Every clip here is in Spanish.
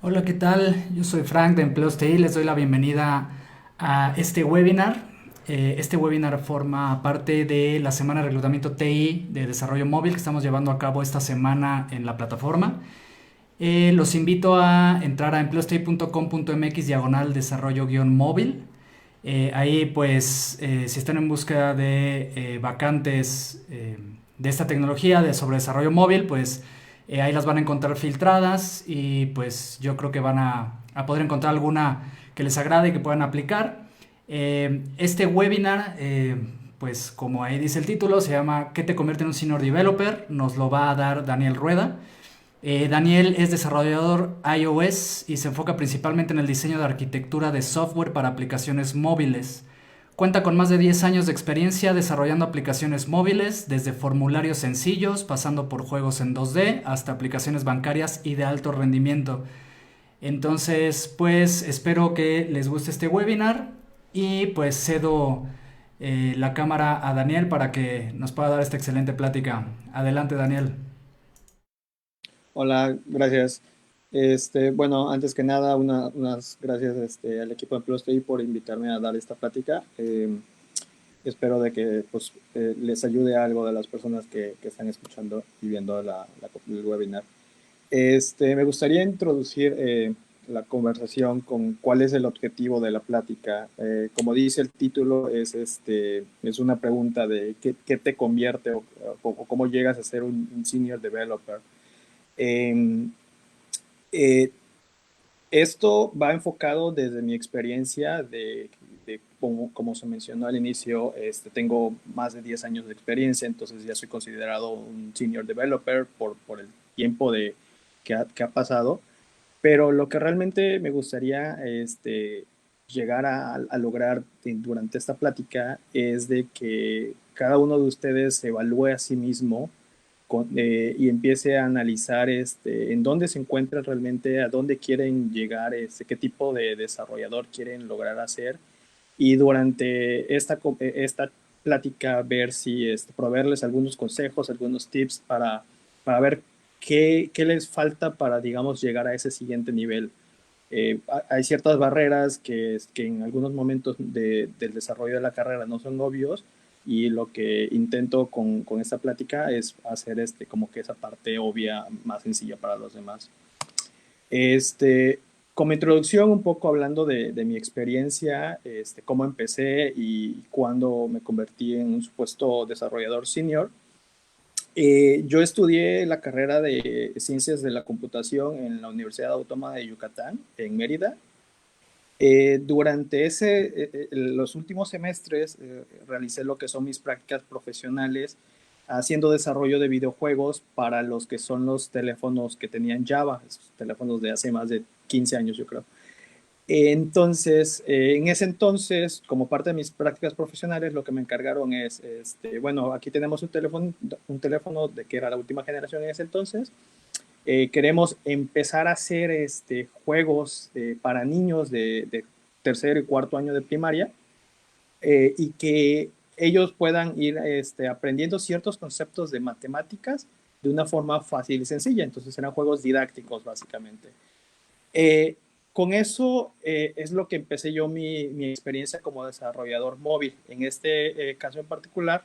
Hola, ¿qué tal? Yo soy Frank de Empleos TI. Les doy la bienvenida a este webinar. Este webinar forma parte de la semana de reclutamiento TI de desarrollo móvil que estamos llevando a cabo esta semana en la plataforma. Los invito a entrar a empleostei.com.mx diagonal desarrollo guión móvil. Ahí pues si están en búsqueda de vacantes de esta tecnología de sobre desarrollo móvil, pues ahí las van a encontrar filtradas y pues yo creo que van a poder encontrar alguna que les agrade y que puedan aplicar. Este webinar, pues como ahí dice el título, se llama ¿Qué te convierte en un senior developer? Nos lo va a dar Daniel Rueda. Daniel es desarrollador iOS y se enfoca principalmente en el diseño de arquitectura de software para aplicaciones móviles. Cuenta con más de 10 años de experiencia desarrollando aplicaciones móviles, desde formularios sencillos, pasando por juegos en 2D, hasta aplicaciones bancarias y de alto rendimiento. Entonces, pues espero que les guste este webinar y pues cedo la cámara a Daniel para que nos pueda dar esta excelente plática. Adelante, Daniel. Hola, gracias. Bueno, antes que nada, unas gracias al equipo de Plus TI por invitarme a dar esta plática. Espero de que pues, les ayude algo de las personas que están escuchando y viendo el webinar. Me gustaría introducir la conversación con cuál es el objetivo de la plática. Como dice el título, es una pregunta de qué te convierte o cómo llegas a ser un senior developer. Eh, eh, Esto va enfocado desde mi experiencia de como se mencionó al inicio, tengo más de 10 años de experiencia, entonces ya soy considerado un senior developer por el tiempo que ha pasado, pero lo que realmente me gustaría llegar a lograr durante esta plática es de que cada uno de ustedes se evalúe a sí mismo y empiece a analizar en dónde se encuentran realmente, a dónde quieren llegar, qué tipo de desarrollador quieren lograr hacer. Y durante esta plática ver si proveerles algunos consejos, algunos tips para ver qué les falta para, digamos, llegar a ese siguiente nivel. Hay ciertas barreras que en algunos momentos del desarrollo de la carrera no son obvios y lo que intento con esta plática es hacer como que esa parte obvia más sencilla para los demás. Este, Como introducción, un poco hablando de mi experiencia, cómo empecé y cuándo me convertí en un supuesto desarrollador senior. Yo estudié la carrera de Ciencias de la Computación en la Universidad Autónoma de Yucatán, en Mérida. Durante los últimos semestres realicé lo que son mis prácticas profesionales haciendo desarrollo de videojuegos para los que son los teléfonos que tenían Java, esos teléfonos de hace más de 15 años yo creo. Entonces, en ese entonces, como parte de mis prácticas profesionales, lo que me encargaron es, bueno, aquí tenemos un teléfono de que era la última generación en ese entonces. Queremos empezar a hacer juegos para niños de tercer y cuarto año de primaria y que ellos puedan ir aprendiendo ciertos conceptos de matemáticas de una forma fácil y sencilla. Entonces eran juegos didácticos básicamente. Eh, con eso es lo que empecé yo mi experiencia como desarrollador móvil. En este caso en particular,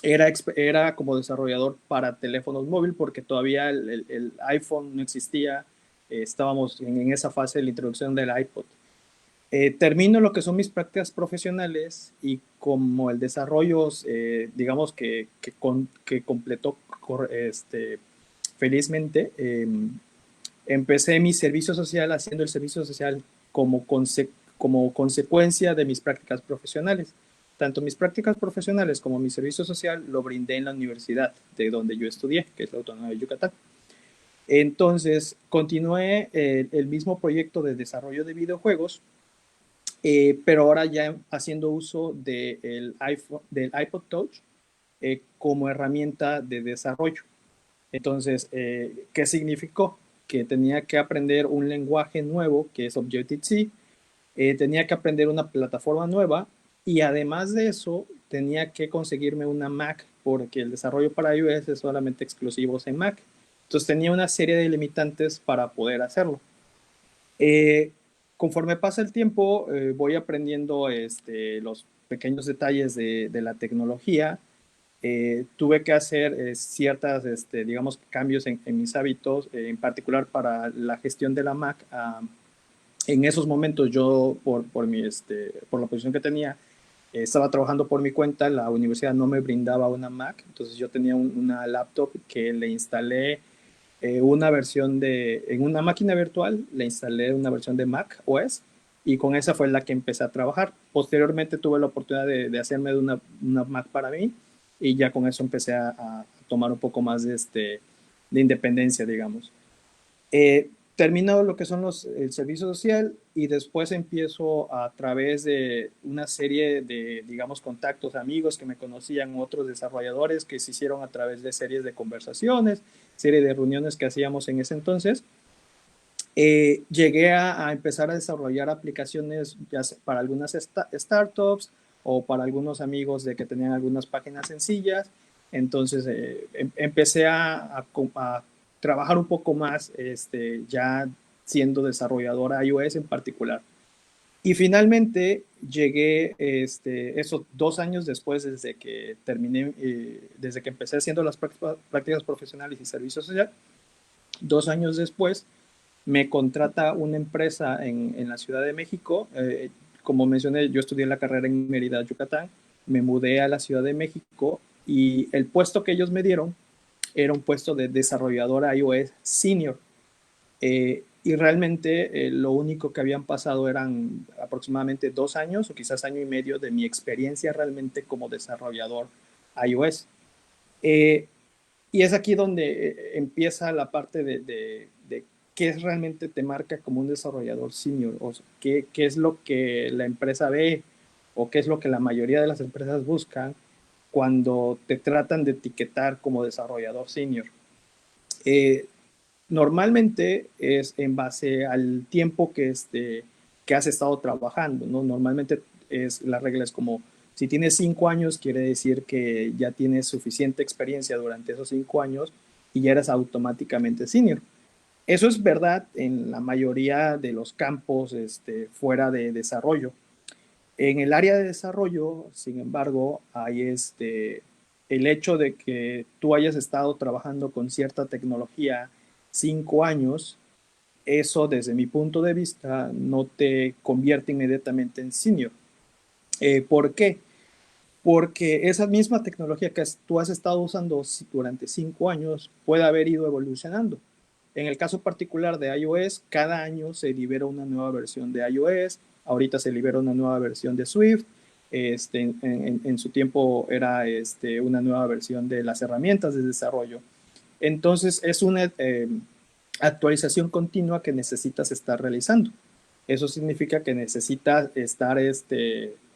era como desarrollador para teléfonos móviles porque todavía el iPhone no existía. Estábamos en esa fase de la introducción del iPod. Termino lo que son mis prácticas profesionales y como el desarrollo, digamos que completó felizmente, empecé mi servicio social haciendo el servicio social como consecuencia de mis prácticas profesionales. Tanto mis prácticas profesionales como mi servicio social lo brindé en la universidad de donde yo estudié, que es la Autónoma de Yucatán. Entonces, continué el mismo proyecto de desarrollo de videojuegos, pero ahora ya haciendo uso del iPod Touch como herramienta de desarrollo. Entonces, ¿qué significó? Que tenía que aprender un lenguaje nuevo, que es Objective-C, tenía que aprender una plataforma nueva y además de eso, tenía que conseguirme una Mac, porque el desarrollo para iOS es solamente exclusivo en Mac. Entonces tenía una serie de limitantes para poder hacerlo. Eh, Conforme pasa el tiempo, voy aprendiendo los pequeños detalles de la tecnología. Tuve que hacer ciertas, digamos, cambios en mis hábitos, en particular para la gestión de la Mac. En esos momentos yo, por la posición que tenía, estaba trabajando por mi cuenta, la universidad no me brindaba una Mac, entonces yo tenía una laptop que le instalé una versión en una máquina virtual, le instalé una versión de Mac OS y con esa fue la que empecé a trabajar. Posteriormente tuve la oportunidad de hacerme de una Mac para mí y ya con eso empecé a tomar un poco más de independencia, digamos. Termino lo que son el servicio social y después empiezo a través de una serie de, digamos, contactos, amigos que me conocían, otros desarrolladores que se hicieron a través de series de conversaciones, serie de reuniones que hacíamos en ese entonces. Llegué a empezar a desarrollar aplicaciones ya para algunas startups o para algunos amigos de que tenían algunas páginas sencillas. Entonces empecé a trabajar un poco más ya siendo desarrolladora iOS en particular. Y finalmente llegué, esos 2 años después, desde que terminé, desde que empecé haciendo las prácticas profesionales y servicio social, 2 años después me contrata una empresa en la Ciudad de México. Como mencioné, yo estudié la carrera en Mérida, Yucatán. Me mudé a la Ciudad de México y el puesto que ellos me dieron era un puesto de desarrollador iOS senior. Y realmente lo único que habían pasado eran aproximadamente 2 años o quizás año y medio de mi experiencia realmente como desarrollador iOS. Eh, y es aquí donde empieza la parte de qué es realmente te marca como un desarrollador senior, o sea, qué es lo que la empresa ve o qué es lo que la mayoría de las empresas buscan cuando te tratan de etiquetar como desarrollador senior. Eh, Normalmente es en base al tiempo que has estado trabajando, ¿no? Normalmente la regla es como, si tienes 5 años, quiere decir que ya tienes suficiente experiencia durante esos 5 años y ya eres automáticamente senior. Eso es verdad en la mayoría de los campos fuera de desarrollo. En el área de desarrollo, sin embargo, hay el hecho de que tú hayas estado trabajando con cierta tecnología 5 años, eso desde mi punto de vista no te convierte inmediatamente en senior. ¿Por qué? Porque esa misma tecnología que tú has estado usando durante 5 años puede haber ido evolucionando. En el caso particular de iOS, cada año se libera una nueva versión de iOS, ahorita se libera una nueva versión de Swift, en su tiempo era una nueva versión de las herramientas de desarrollo. Entonces es una actualización continua que necesitas estar realizando. Eso significa que necesitas estar,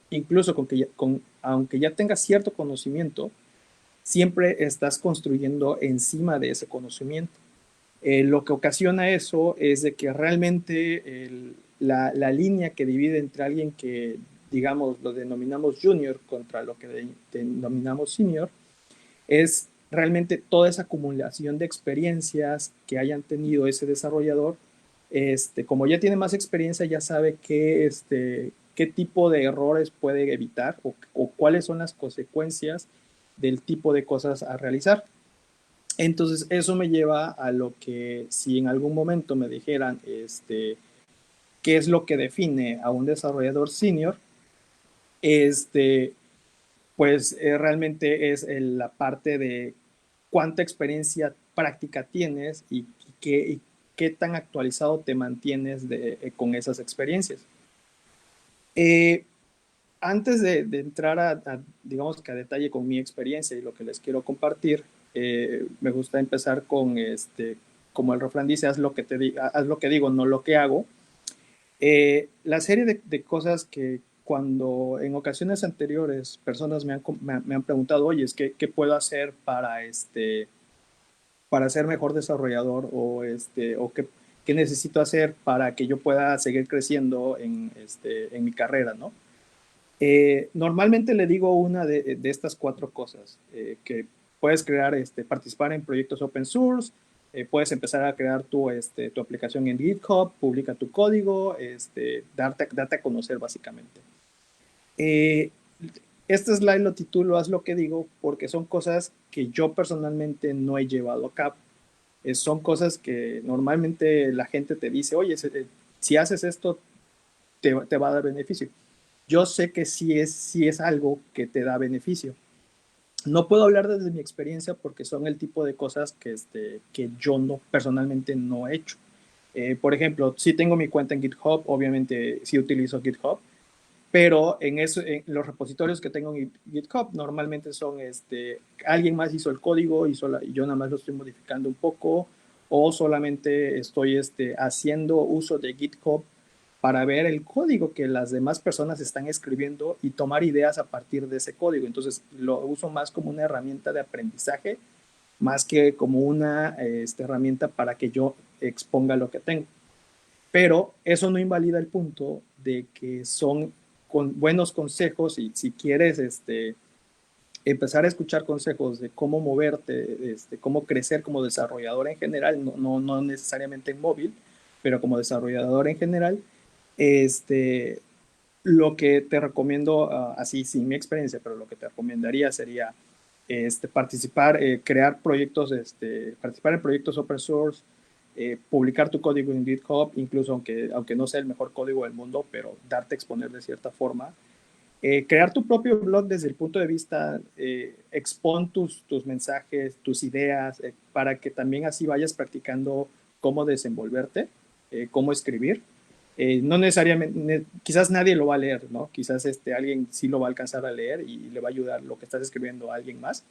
incluso aunque ya tengas cierto conocimiento, siempre estás construyendo encima de ese conocimiento. Lo que ocasiona eso es de que realmente la línea que divide entre alguien que, digamos, lo denominamos junior contra lo que denominamos senior, es realmente toda esa acumulación de experiencias que hayan tenido ese desarrollador. Como ya tiene más experiencia, ya sabe qué tipo de errores puede evitar o cuáles son las consecuencias del tipo de cosas a realizar. Entonces, eso me lleva a lo que si en algún momento me dijeran qué es lo que define a un desarrollador senior, este, pues realmente es la parte de cuánta experiencia práctica tienes y qué tan actualizado te mantienes con esas experiencias. Eh, Antes de entrar digamos que a detalle con mi experiencia y lo que les quiero compartir, me gusta empezar con como el refrán dice, haz lo que digo, no lo que hago. La serie de cosas que cuando en ocasiones anteriores personas me han preguntado, oye, ¿qué puedo hacer para ser mejor desarrollador o qué necesito hacer para que yo pueda seguir creciendo en mi carrera, ¿no? Normalmente le digo una de estas 4 cosas, que puedes participar en proyectos open source, Puedes empezar a crear tu aplicación en GitHub, publica tu código, darte a conocer básicamente. Eh, este slide lo titulo Haz lo que digo porque son cosas que yo personalmente no he llevado a cabo. Son cosas que normalmente la gente te dice, oye, si haces esto, te va a dar beneficio. Yo sé que sí es algo que te da beneficio. No puedo hablar desde mi experiencia porque son el tipo de cosas que yo no, personalmente no he hecho. Por ejemplo, sí tengo mi cuenta en GitHub, obviamente sí utilizo GitHub, pero en los repositorios que tengo en GitHub normalmente son, alguien más hizo el código y yo nada más lo estoy modificando un poco, o solamente estoy haciendo uso de GitHub para ver el código que las demás personas están escribiendo y tomar ideas a partir de ese código. Entonces lo uso más como una herramienta de aprendizaje, más que como una herramienta para que yo exponga lo que tengo. Pero eso no invalida el punto de que son con buenos consejos y si quieres empezar a escuchar consejos de cómo moverte, cómo crecer como desarrollador en general, no necesariamente en móvil, pero como desarrollador en general, este, lo que te recomiendo, así sin mi experiencia, pero lo que te recomendaría sería participar, crear proyectos, participar en proyectos open source, publicar tu código en GitHub, incluso aunque no sea el mejor código del mundo, pero darte a exponer de cierta forma. Crear tu propio blog desde el punto de vista, expon tus mensajes, tus ideas, para que también así vayas practicando cómo desenvolverte, cómo escribir. No necesariamente, quizás nadie lo va a leer, ¿no? Quizás alguien sí lo va a alcanzar a leer y le va a ayudar lo que estás escribiendo a alguien más,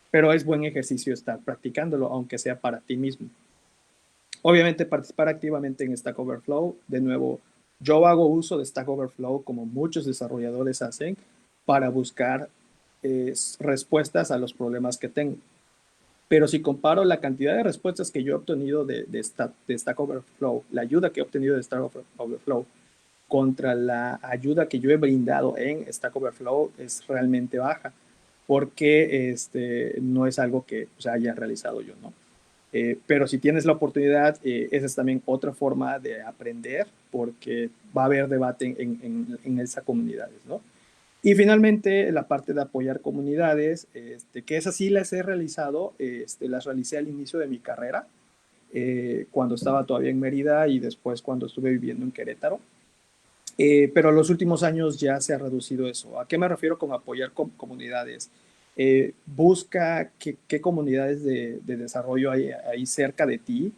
pero es buen ejercicio estar practicándolo, aunque sea para ti mismo. Obviamente participar activamente en Stack Overflow. De nuevo, yo hago uso de Stack Overflow como muchos desarrolladores hacen para buscar respuestas a los problemas que tengo. Pero si comparo la cantidad de respuestas que yo he obtenido de Stack Overflow, la ayuda que he obtenido de Stack Overflow, contra la ayuda que yo he brindado en Stack Overflow, es realmente baja, porque no es algo que haya realizado yo, ¿no? Pero si tienes la oportunidad, esa es también otra forma de aprender, porque va a haber debate en esas comunidades, ¿no? Y finalmente, la parte de apoyar comunidades, que esas sí las he realizado, las realicé al inicio de mi carrera, cuando estaba todavía en Mérida y después cuando estuve viviendo en Querétaro. Pero en los últimos años ya se ha reducido eso. ¿A qué me refiero con apoyar comunidades? Busca qué comunidades de desarrollo hay ahí cerca de ti,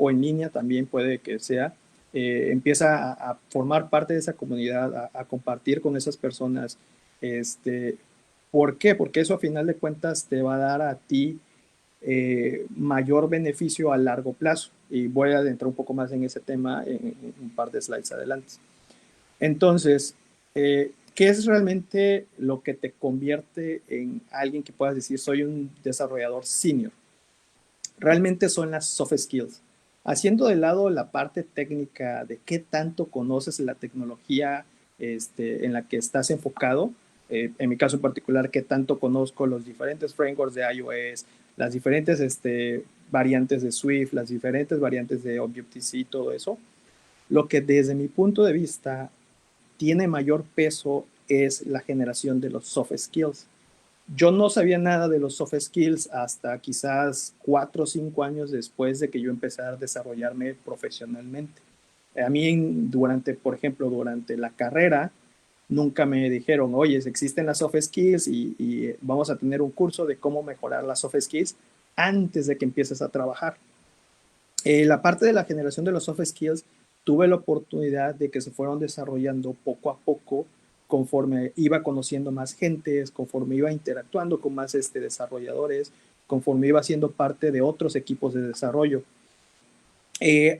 o en línea también puede que sea. Empieza a formar parte de esa comunidad, a compartir con esas personas. ¿Por qué? Porque eso a final de cuentas te va a dar a ti mayor beneficio a largo plazo. Y voy a adentrar un poco más en ese tema en un par de slides adelante. Entonces, ¿qué es realmente lo que te convierte en alguien que puedas decir soy un desarrollador senior? Realmente son las soft skills. Haciendo de lado la parte técnica de qué tanto conoces la tecnología en la que estás enfocado, en mi caso en particular, qué tanto conozco los diferentes frameworks de iOS, las diferentes variantes de Swift, las diferentes variantes de Objective-C, todo eso. Lo que desde mi punto de vista tiene mayor peso es la generación de los soft skills. Yo no sabía nada de los soft skills hasta quizás 4 o 5 años después de que yo empecé a desarrollarme profesionalmente. A mí, por ejemplo, durante la carrera, nunca me dijeron, oye, existen las soft skills y vamos a tener un curso de cómo mejorar las soft skills antes de que empieces a trabajar. La parte de la generación de los soft skills, tuve la oportunidad de que se fueron desarrollando poco a poco conforme iba conociendo más gentes, conforme iba interactuando con más desarrolladores, conforme iba siendo parte de otros equipos de desarrollo.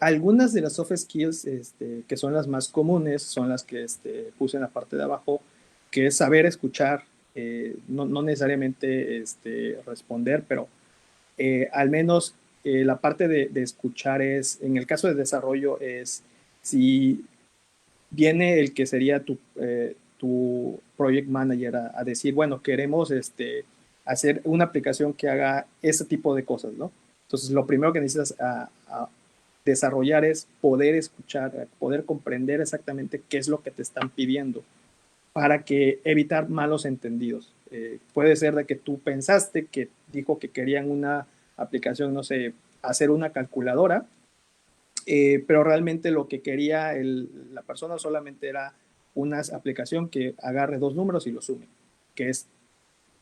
Algunas de las soft skills que son las más comunes son las que puse en la parte de abajo, que es saber escuchar, no necesariamente responder, pero al menos la parte de escuchar es, en el caso de desarrollo, es si viene el que sería tu project manager a decir, bueno, queremos hacer una aplicación que haga ese tipo de cosas, ¿no? Entonces, lo primero que necesitas a desarrollar es poder escuchar, poder comprender exactamente qué es lo que te están pidiendo para que evitar malos entendidos. Puede ser de que tú pensaste que dijo que querían una aplicación, no sé, hacer una calculadora, pero realmente lo que quería la persona solamente era una aplicación que agarre dos números y los sume, que es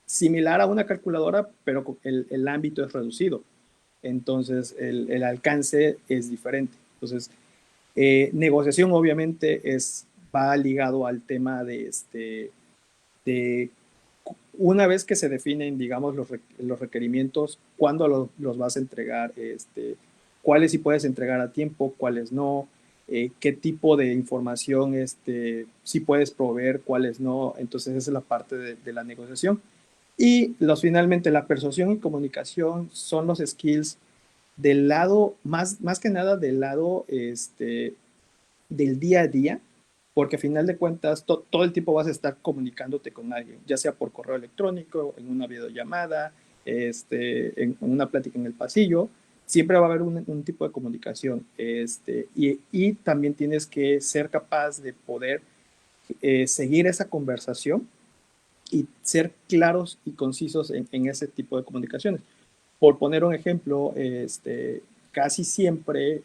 similar a una calculadora, pero el ámbito es reducido. Entonces, el alcance es diferente. Entonces, negociación obviamente va ligado al tema de una vez que se definen, digamos, los requerimientos, cuándo los vas a entregar, cuáles sí puedes entregar a tiempo, cuáles no, qué tipo de información sí puedes proveer, cuáles no. Entonces, esa es la parte de la negociación. Y finalmente, la persuasión y comunicación son los skills del lado, más que nada del lado del día a día, porque a final de cuentas todo el tiempo vas a estar comunicándote con alguien, ya sea por correo electrónico, en una videollamada, en una plática en el pasillo, siempre va a haber un tipo de comunicación. Y también tienes que ser capaz de poder seguir esa conversación y ser claros y concisos en ese tipo de comunicaciones. Por poner un ejemplo, casi siempre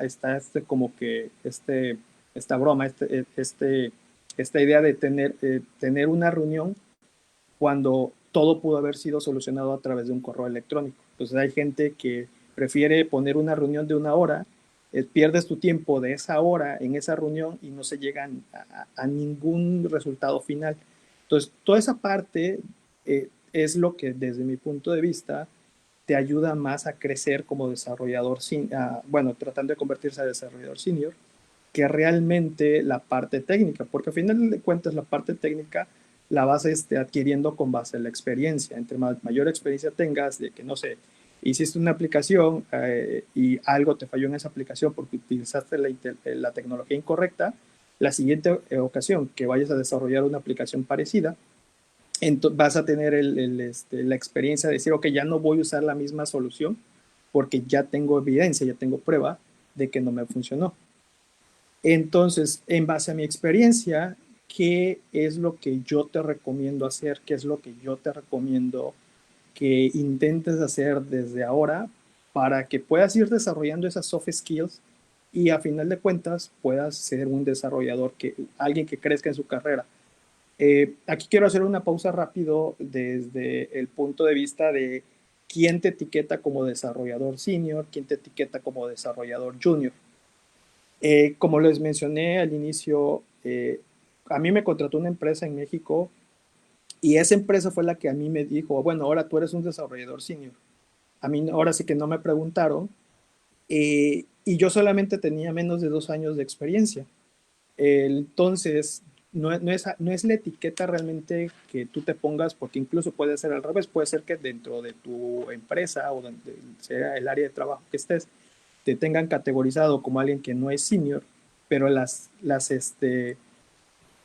está como que esta broma, esta idea de tener una reunión cuando todo pudo haber sido solucionado a través de un correo electrónico. Entonces hay gente que prefiere poner una reunión de una hora, pierdes tu tiempo de esa hora en esa reunión y no se llegan a ningún resultado final. Entonces, toda esa parte es lo que desde mi punto de vista te ayuda más a crecer como desarrollador, bueno, tratando de convertirse a desarrollador senior, que realmente la parte técnica, porque al final de cuentas la parte técnica la vas adquiriendo con base en la experiencia. Entre mayor experiencia tengas de que, no sé, hiciste una aplicación y algo te falló en esa aplicación porque utilizaste la tecnología incorrecta, la siguiente ocasión que vayas a desarrollar una aplicación parecida, vas a tener la experiencia de decir, ok, ya no voy a usar la misma solución porque ya tengo evidencia, ya tengo prueba de que no me funcionó. Entonces, en base a mi experiencia, ¿qué es lo que yo te recomiendo hacer? ¿Qué es lo que yo te recomiendo que intentes hacer desde ahora para que puedas ir desarrollando esas soft skills y a final de cuentas puedas ser un desarrollador, alguien que crezca en su carrera? Aquí quiero hacer una pausa rápido desde el punto de vista de quién te etiqueta como desarrollador senior, quién te etiqueta como desarrollador junior. Como les mencioné al inicio, a mí me contrató una empresa en México y esa empresa fue la que a mí me dijo, bueno, ahora tú eres un desarrollador senior. A mí ahora sí que no me preguntaron y yo solamente tenía menos de 2 años de experiencia. Entonces, no es la etiqueta realmente que tú te pongas, porque incluso puede ser al revés, puede ser que dentro de tu empresa o donde sea el área de trabajo que estés, te tengan categorizado como alguien que no es senior, pero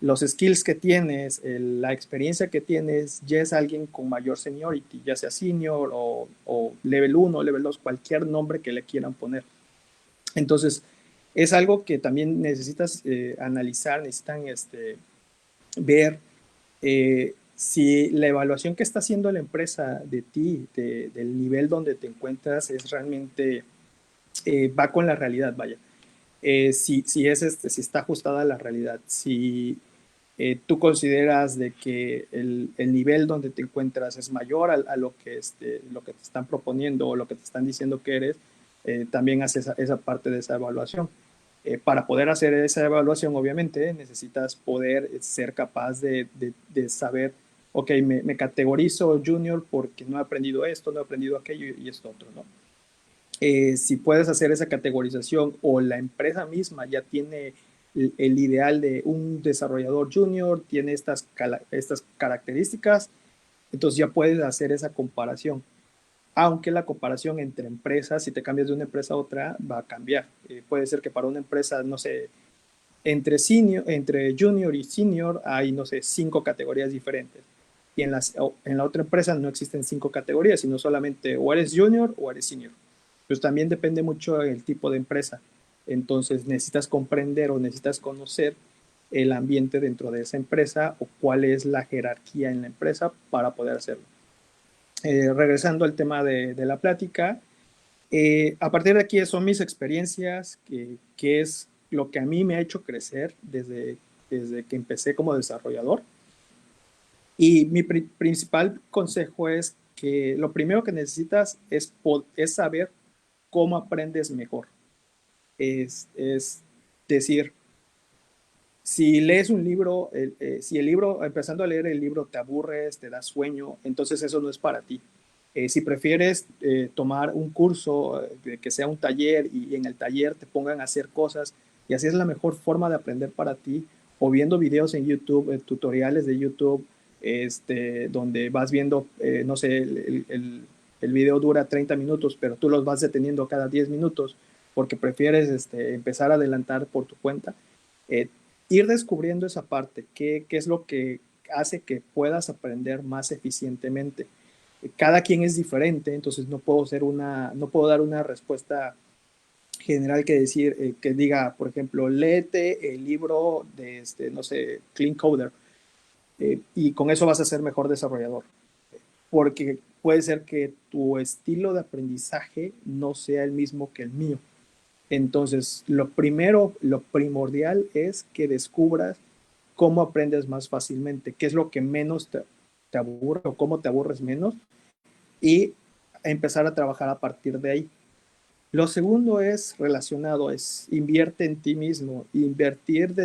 los skills que tienes, la experiencia que tienes, ya es alguien con mayor seniority, ya sea senior o level 1, level 2, cualquier nombre que le quieran poner. Entonces, es algo que también necesitas analizar, necesitan ver si la evaluación que está haciendo la empresa de ti, del nivel donde te encuentras, es realmente, va con la realidad, vaya. Si está ajustada a la realidad, si tú consideras de que el nivel donde te encuentras es mayor a lo que te están proponiendo o lo que te están diciendo que eres, también haces esa parte de esa evaluación. Para poder hacer esa evaluación, obviamente, necesitas poder ser capaz de saber, ok, me categorizo junior porque no he aprendido esto, no he aprendido aquello y esto otro, ¿no? Si puedes hacer esa categorización o la empresa misma ya tiene el ideal de un desarrollador junior, tiene estas características, entonces ya puedes hacer esa comparación. Aunque la comparación entre empresas, si te cambias de una empresa a otra, va a cambiar. Puede ser que para una empresa, no sé, entre junior y senior hay, no sé, 5 categorías diferentes. y en la otra empresa no existen 5 categorías, sino solamente o eres junior o eres senior. Pues también depende mucho del tipo de empresa. Entonces necesitas comprender o necesitas conocer el ambiente dentro de esa empresa o cuál es la jerarquía en la empresa para poder hacerlo. Regresando al tema de la plática, a partir de aquí son mis experiencias, que es lo que a mí me ha hecho crecer desde que empecé como desarrollador. Y mi principal consejo es que lo primero que necesitas es saber cómo aprendes mejor. Es decir, si lees un libro, si el libro, empezando a leer el libro, te aburres, te da sueño, entonces eso no es para ti. Si prefieres tomar un curso, que sea un taller y en el taller te pongan a hacer cosas y así es la mejor forma de aprender para ti, o viendo videos en YouTube, tutoriales de YouTube, donde vas viendo, no sé, el video dura 30 minutos, pero tú los vas deteniendo cada 10 minutos porque prefieres empezar a adelantar por tu cuenta. Eh, Ir descubriendo esa parte, qué es lo que hace que puedas aprender más eficientemente. Cada quien es diferente, entonces no puedo dar una respuesta general que decir, que diga, por ejemplo, léete el libro de, no sé, Clean Coder, y con eso vas a ser mejor desarrollador, porque puede ser que tu estilo de aprendizaje no sea el mismo que el mío. Entonces, lo primordial es que descubras cómo aprendes más fácilmente, qué es lo que menos te aburre o cómo te aburres menos y empezar a trabajar a partir de ahí. Lo segundo es relacionado, es invierte en ti mismo, invertir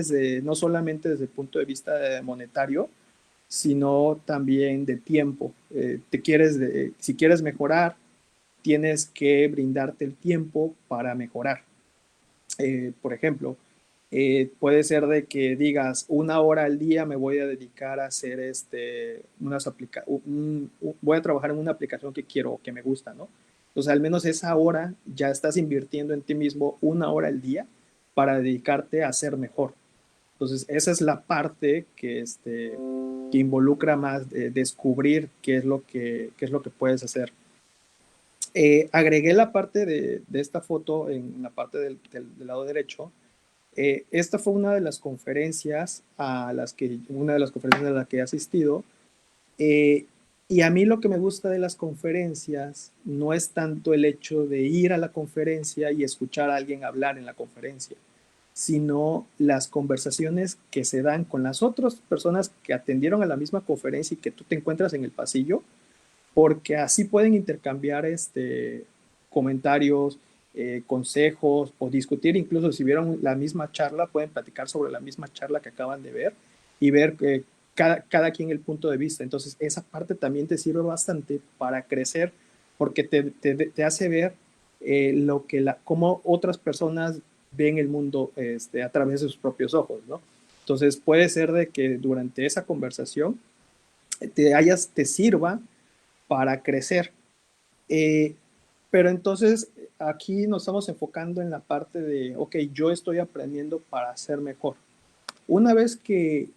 no solamente desde el punto de vista monetario, sino también de tiempo. Si quieres mejorar, tienes que brindarte el tiempo para mejorar. Por ejemplo, puede ser de que digas 1 hora al día me voy a dedicar a hacer voy a trabajar en una aplicación que quiero, que me gusta, ¿no? Entonces, al menos esa hora ya estás invirtiendo en ti mismo 1 hora al día para dedicarte a ser mejor. Entonces, esa es la parte que involucra más descubrir qué es lo que puedes hacer. Agregué la parte de esta foto en la parte del lado derecho. Esta fue una de las conferencias una de las conferencias a las que he asistido. eh, y a mí lo que me gusta de las conferencias no es tanto el hecho de ir a la conferencia y escuchar a alguien hablar en la conferencia, sino las conversaciones que se dan con las otras personas que atendieron a la misma conferencia y que tú te encuentras en el pasillo, porque así pueden intercambiar comentarios, consejos o discutir, incluso si vieron la misma charla, pueden platicar sobre la misma charla que acaban de ver y ver cada quien el punto de vista. Entonces, esa parte también te sirve bastante para crecer porque te hace ver cómo otras personas ven el mundo a través de sus propios ojos, ¿no? Entonces, puede ser de que durante esa conversación te sirva para crecer. Eh, pero entonces aquí nos estamos enfocando en la parte de, ok, yo estoy aprendiendo para ser mejor. Una vez que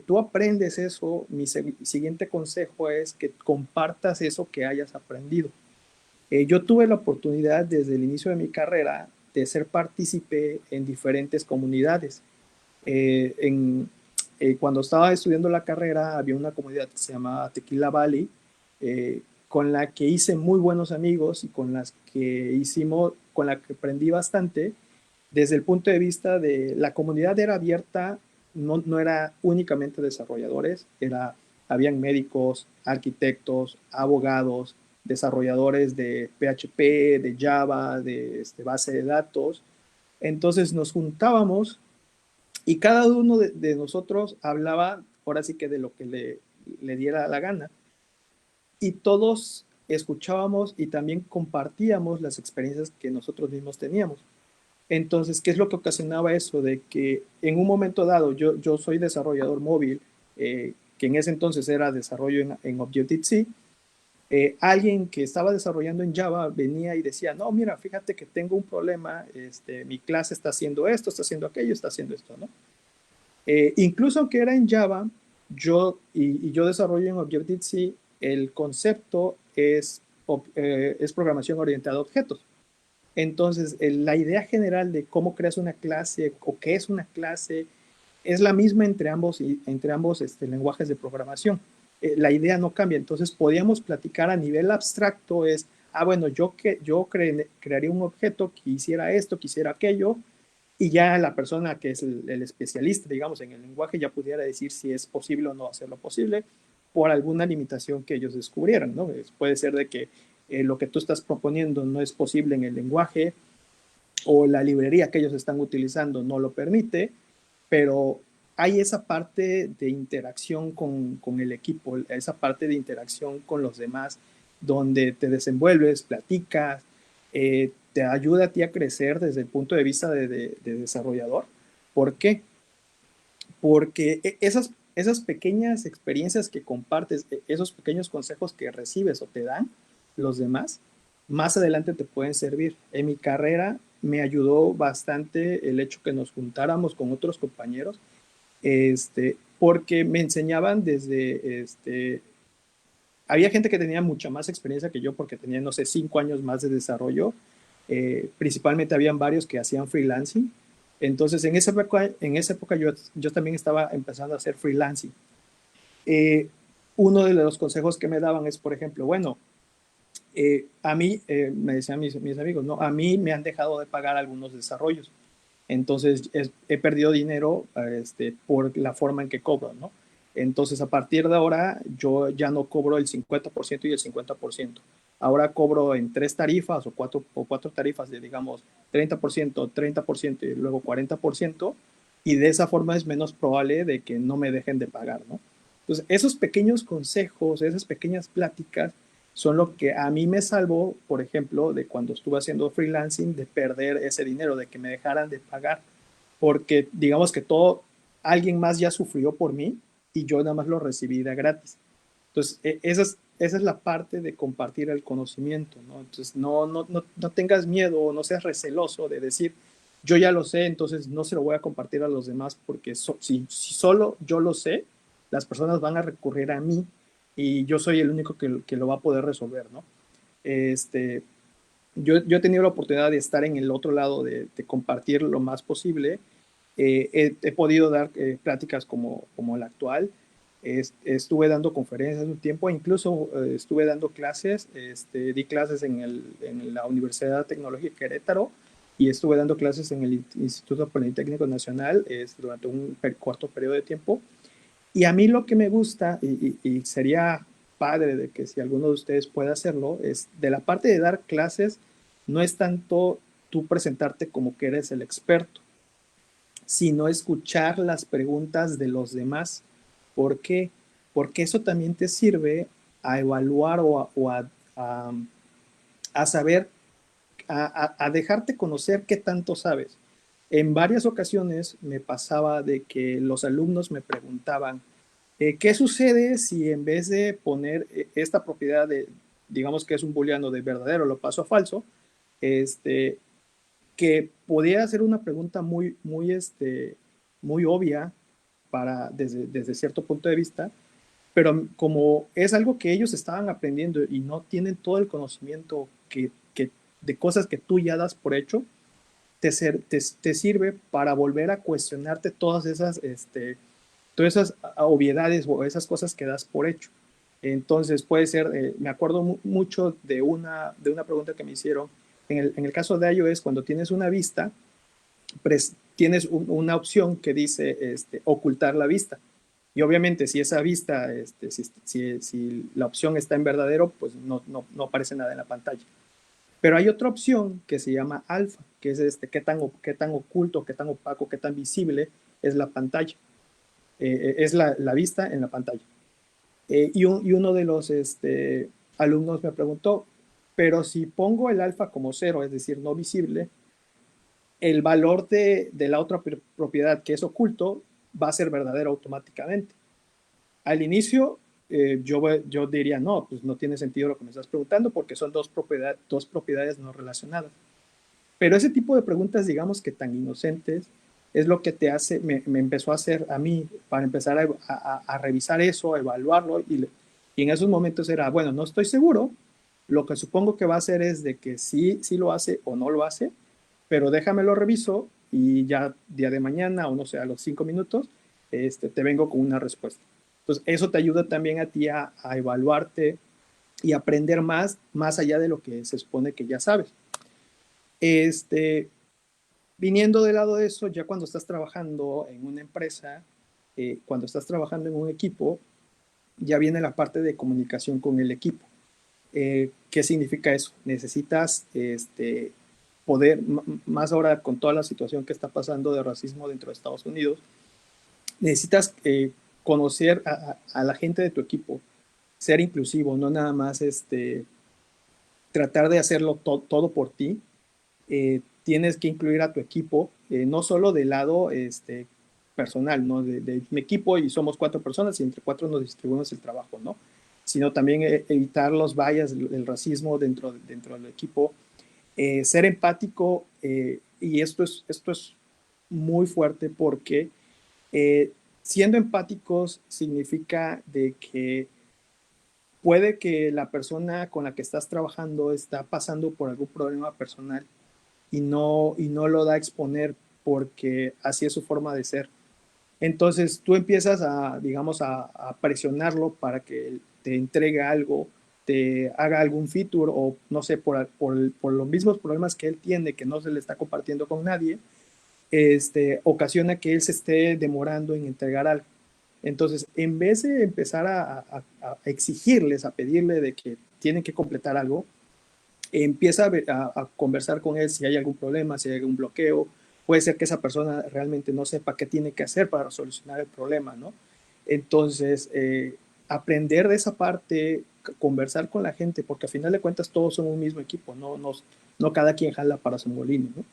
tú aprendes eso, mi siguiente consejo es que compartas eso que hayas aprendido. Yo tuve la oportunidad desde el inicio de mi carrera de ser partícipe en diferentes comunidades. Eh, en, Cuando estaba estudiando la carrera había una comunidad que se llamaba Tequila Valley, con la que hice muy buenos amigos y con la que aprendí bastante desde el punto de vista de la comunidad era abierta, no era únicamente desarrolladores, habían médicos, arquitectos, abogados, desarrolladores de PHP, de Java, de base de datos. Entonces nos juntábamos y cada uno de nosotros hablaba, ahora sí que de lo que le diera la gana. Y todos escuchábamos y también compartíamos las experiencias que nosotros mismos teníamos. Entonces, ¿qué es lo que ocasionaba eso? De que en un momento dado, yo soy desarrollador móvil, que en ese entonces era desarrollo en Objective-C. Alguien que estaba desarrollando en Java venía y decía, no, mira, fíjate que tengo un problema, mi clase está haciendo esto, está haciendo aquello, está haciendo esto, ¿no? Incluso aunque era en Java, yo desarrollo en Objective-C, el concepto es programación orientada a objetos. Entonces, la idea general de cómo creas una clase o qué es una clase es la misma entre ambos lenguajes de programación. La idea no cambia. Entonces, podíamos platicar a nivel abstracto bueno, crearía un objeto que hiciera esto, que hiciera aquello, y ya la persona que es el especialista, digamos, en el lenguaje ya pudiera decir si es posible o no hacerlo posible por alguna limitación que ellos descubrieran, ¿no? Puede ser de que lo que tú estás proponiendo no es posible en el lenguaje o la librería que ellos están utilizando no lo permite, pero hay esa parte de interacción con el equipo, esa parte de interacción con los demás, donde te desenvuelves, platicas, te ayuda a ti a crecer desde el punto de vista de desarrollador. ¿Por qué? Porque esas pequeñas experiencias que compartes, esos pequeños consejos que recibes o te dan los demás, más adelante te pueden servir. En mi carrera me ayudó bastante el hecho que nos juntáramos con otros compañeros, porque me enseñaban había gente que tenía mucha más experiencia que yo porque tenía, no sé, 5 años más de desarrollo. Principalmente habían varios que hacían freelancing. Entonces, en esa época yo también estaba empezando a hacer freelancing. Eh, Uno de los consejos que me daban es, por ejemplo, bueno, a mí, me decían mis amigos, no, a mí me han dejado de pagar algunos desarrollos. Entonces he perdido dinero por la forma en que cobro, ¿no? Entonces a partir de ahora yo ya no cobro el 50% y el 50%. Ahora cobro en 3 tarifas o cuatro tarifas de, digamos, 30%, 30% y luego 40%, y de esa forma es menos probable de que no me dejen de pagar, ¿no? Entonces esos pequeños consejos, esas pequeñas pláticas son lo que a mí me salvó, por ejemplo, de cuando estuve haciendo freelancing, de perder ese dinero, de que me dejaran de pagar, porque digamos que alguien más ya sufrió por mí y yo nada más lo recibí de gratis. Entonces, esa es la parte de compartir el conocimiento, ¿no? Entonces, no tengas miedo o no seas receloso de decir, yo ya lo sé, entonces no se lo voy a compartir a los demás, porque si solo yo lo sé, las personas van a recurrir a mí y yo soy el único que lo va a poder resolver, ¿no? Este, yo he tenido la oportunidad de estar en el otro lado, de compartir lo más posible. He podido dar pláticas como la actual. Estuve dando conferencias un tiempo, incluso estuve dando clases. Di clases en la Universidad Tecnológica de Querétaro y estuve dando clases en el Instituto Politécnico Nacional durante un corto periodo de tiempo. Y a mí lo que me gusta, y sería padre de que si alguno de ustedes puede hacerlo, es de la parte de dar clases, no es tanto tú presentarte como que eres el experto, sino escuchar las preguntas de los demás. ¿Por qué? Porque eso también te sirve a evaluar a saber, a dejarte conocer qué tanto sabes. En varias ocasiones me pasaba de que los alumnos me preguntaban, ¿qué sucede si en vez de poner esta propiedad digamos que es un booleano de verdadero, lo paso a falso? Este, que podía hacer una pregunta muy obvia desde cierto punto de vista, pero como es algo que ellos estaban aprendiendo y no tienen todo el conocimiento de cosas que tú ya das por hecho, te sirve para volver a cuestionarte todas esas obviedades o esas cosas que das por hecho. Entonces puede ser, me acuerdo mucho de una pregunta que me hicieron. En el caso de iOS, cuando tienes una vista, tienes una opción que dice ocultar la vista. Y obviamente si esa vista, si la opción está en verdadero, pues no aparece nada en la pantalla. Pero hay otra opción que se llama alfa, que es qué tan oculto, qué tan opaco, qué tan visible es la pantalla. Es la vista en la pantalla. Y uno de los alumnos me preguntó, pero si pongo el alfa como cero, es decir, no visible, el valor de la otra propiedad que es oculto va a ser verdadero automáticamente. Al inicio, yo diría, no, pues no tiene sentido lo que me estás preguntando porque son dos propiedades no relacionadas. Pero ese tipo de preguntas, digamos que tan inocentes, es lo que te hace, me empezó a hacer a mí para empezar a revisar eso, a evaluarlo y en esos momentos era, bueno, no estoy seguro, lo que supongo que va a hacer es de que sí, sí lo hace o no lo hace, pero déjame lo reviso y ya día de mañana o no sé, a los 5 minutos, te vengo con una respuesta. Entonces, eso te ayuda también a ti a evaluarte y aprender más allá de lo que se supone que ya sabes. Este, Viniendo del lado de eso, ya cuando estás trabajando en una empresa, cuando estás trabajando en un equipo, ya viene la parte de comunicación con el equipo. ¿Qué significa eso? Necesitas poder, más ahora con toda la situación que está pasando de racismo dentro de Estados Unidos, necesitas conocer a la gente de tu equipo, ser inclusivo, no nada más tratar de hacerlo todo por ti. Tienes que incluir a tu equipo, no solo del lado personal, ¿no? De mi equipo y somos 4 personas y entre 4 nos distribuimos el trabajo, ¿no? Sino también evitar los bias, el racismo dentro del equipo, ser empático, y esto es muy fuerte porque eh, siendo empáticos significa de que puede que la persona con la que estás trabajando está pasando por algún problema personal y no lo da a exponer porque así es su forma de ser. Entonces tú empiezas digamos, a presionarlo para que te entregue algo, te haga algún feature o no sé, por los mismos problemas que él tiene, que no se le está compartiendo con nadie, ocasiona que él se esté demorando en entregar algo. Entonces, en vez de empezar a exigirles, a pedirle de que tienen que completar algo, empieza a conversar con él si hay algún problema, si hay algún bloqueo. Puede ser que esa persona realmente no sepa qué tiene que hacer para solucionar el problema, ¿no? Entonces, aprender de esa parte, conversar con la gente, porque a final de cuentas todos son un mismo equipo, no cada quien jala para su molino, ¿no?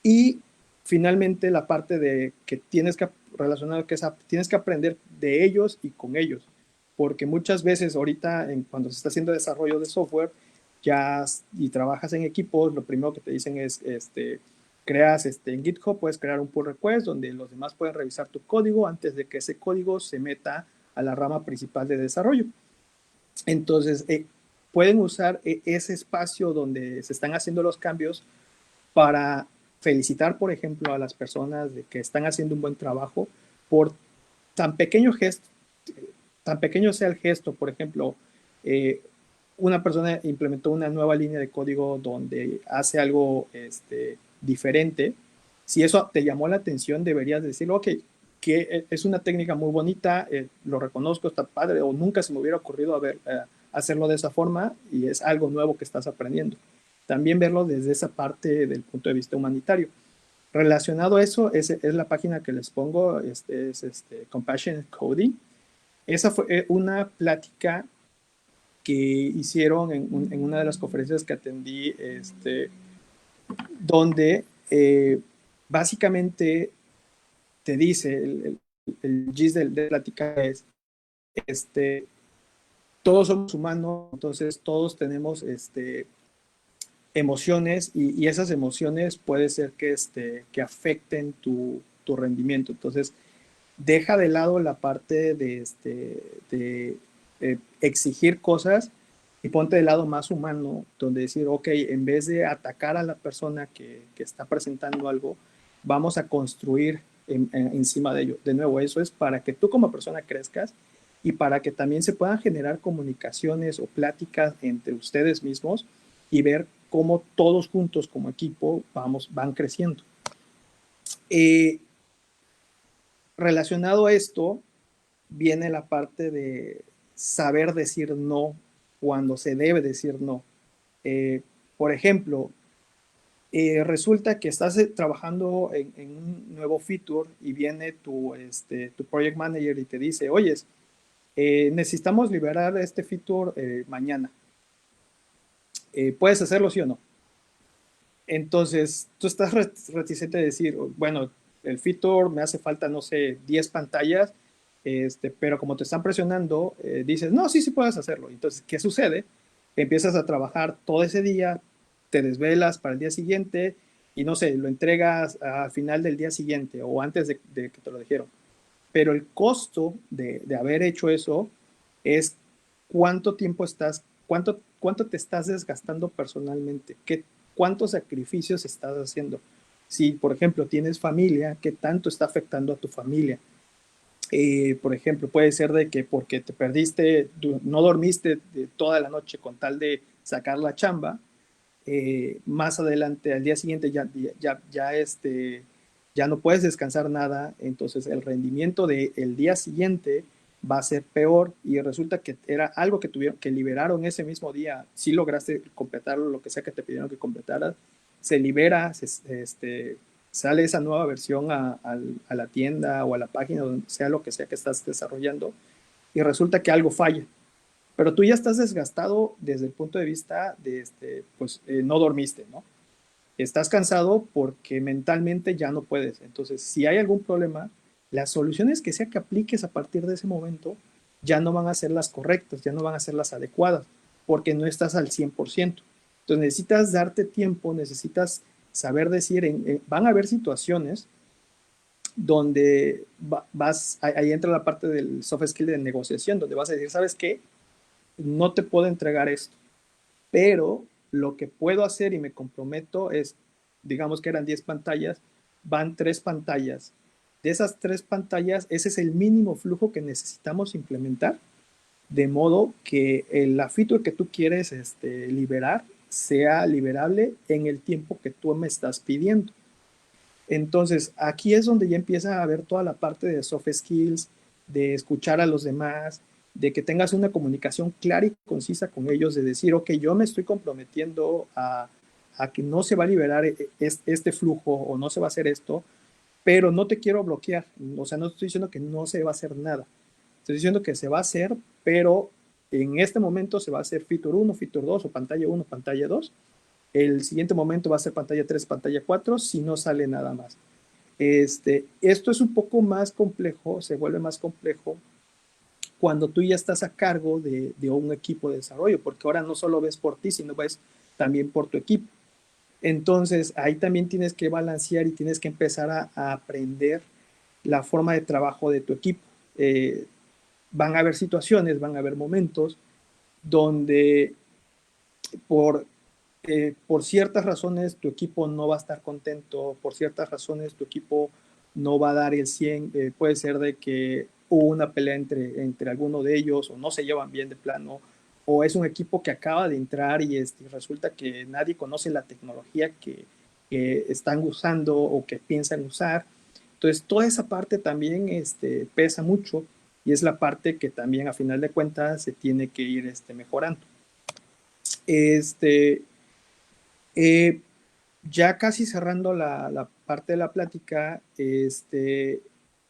Y finalmente la parte de que tienes que relacionar, que tienes que aprender de ellos y con ellos, porque muchas veces ahorita cuando se está haciendo desarrollo de software ya y trabajas en equipos, lo primero que te dicen es, creas en GitHub, puedes crear un pull request donde los demás pueden revisar tu código antes de que ese código se meta a la rama principal de desarrollo. Entonces, pueden usar ese espacio donde se están haciendo los cambios para felicitar, por ejemplo, a las personas de que están haciendo un buen trabajo por tan pequeño gesto, tan pequeño sea el gesto. Por ejemplo, una persona implementó una nueva línea de código donde hace algo diferente. Si eso te llamó la atención, deberías decirlo, ok, que es una técnica muy bonita, lo reconozco, está padre, o nunca se me hubiera ocurrido hacerlo de esa forma y es algo nuevo que estás aprendiendo. También verlo desde esa parte del punto de vista humanitario. Relacionado a eso, es la página que les pongo, es Compassionate Coding. Esa fue una plática que hicieron en una de las conferencias que atendí, donde básicamente te dice, el gist de la plática es, todos somos humanos, entonces todos tenemos emociones y esas emociones puede ser que afecten tu rendimiento. Entonces, deja de lado la parte de exigir cosas y ponte del lado más humano, donde decir, ok, en vez de atacar a la persona que está presentando algo, vamos a construir encima de ello. De nuevo, eso es para que tú como persona crezcas y para que también se puedan generar comunicaciones o pláticas entre ustedes mismos y ver cómo todos juntos como equipo van creciendo. Eh, Relacionado a esto, viene la parte de saber decir no cuando se debe decir no. Por ejemplo, resulta que estás trabajando en un nuevo feature y viene tu project manager y te dice, oye, necesitamos liberar este feature mañana. ¿Puedes hacerlo sí o no? Entonces, tú estás reticente de decir, bueno, el feature me hace falta, no sé, 10 pantallas, pero como te están presionando, dices, no, sí, sí puedes hacerlo. Entonces, ¿qué sucede? Empiezas a trabajar todo ese día, te desvelas para el día siguiente y no sé, lo entregas al final del día siguiente o antes de que te lo dijeron. Pero el costo de haber hecho eso es cuánto tiempo estás, cuánto te estás desgastando personalmente, cuántos sacrificios estás haciendo. Si, por ejemplo, tienes familia, ¿qué tanto está afectando a tu familia? Por ejemplo, puede ser de que porque te perdiste, no dormiste toda la noche con tal de sacar la chamba, más adelante, al día siguiente, ya no puedes descansar nada, entonces el rendimiento del día siguiente va a ser peor y resulta que era algo que tuvieron que liberaron ese mismo día. Si lograste completarlo, lo que sea que te pidieron que completaras, se libera, sale esa nueva versión a la tienda o a la página, donde sea lo que sea que estás desarrollando, y resulta que algo falla. Pero tú ya estás desgastado desde el punto de vista de, pues, no dormiste, ¿no? Estás cansado porque mentalmente ya no puedes. Entonces, si hay algún problema, las soluciones que sea que apliques a partir de ese momento ya no van a ser las correctas, ya no van a ser las adecuadas, porque no estás al 100%. Entonces, necesitas darte tiempo, necesitas saber decir, van a haber situaciones donde ahí entra la parte del soft skill de negociación, donde vas a decir, ¿sabes qué? No te puedo entregar esto, pero lo que puedo hacer y me comprometo es, digamos que eran 10 pantallas, van 3 pantallas. De esas 3 pantallas, ese es el mínimo flujo que necesitamos implementar, de modo que la feature que tú quieres liberar sea liberable en el tiempo que tú me estás pidiendo. Entonces, aquí es donde ya empieza a haber toda la parte de soft skills, de escuchar a los demás, de que tengas una comunicación clara y concisa con ellos, de decir, ok, yo me estoy comprometiendo a que no se va a liberar este flujo o no se va a hacer esto, pero no te quiero bloquear. O sea, no estoy diciendo que no se va a hacer nada. Estoy diciendo que se va a hacer, pero en este momento se va a hacer feature 1, feature 2 o pantalla 1, pantalla 2. El siguiente momento va a ser pantalla 3, pantalla 4, si no sale nada más. Esto es un poco más complejo, se vuelve más complejo cuando tú ya estás a cargo de un equipo de desarrollo, porque ahora no solo ves por ti, sino ves también por tu equipo. Entonces, ahí también tienes que balancear y tienes que empezar a aprender la forma de trabajo de tu equipo. Van a haber situaciones, van a haber momentos donde por por ciertas razones tu equipo no va a estar contento, por ciertas razones tu equipo no va a dar el 100, puede ser de que hubo una pelea entre alguno de ellos o no se llevan bien de plano, o es un equipo que acaba de entrar y resulta que nadie conoce la tecnología que están usando o que piensan usar. Entonces, toda esa parte también pesa mucho y es la parte que también a final de cuentas se tiene que ir mejorando. Este, eh, ya casi cerrando la parte de la plática,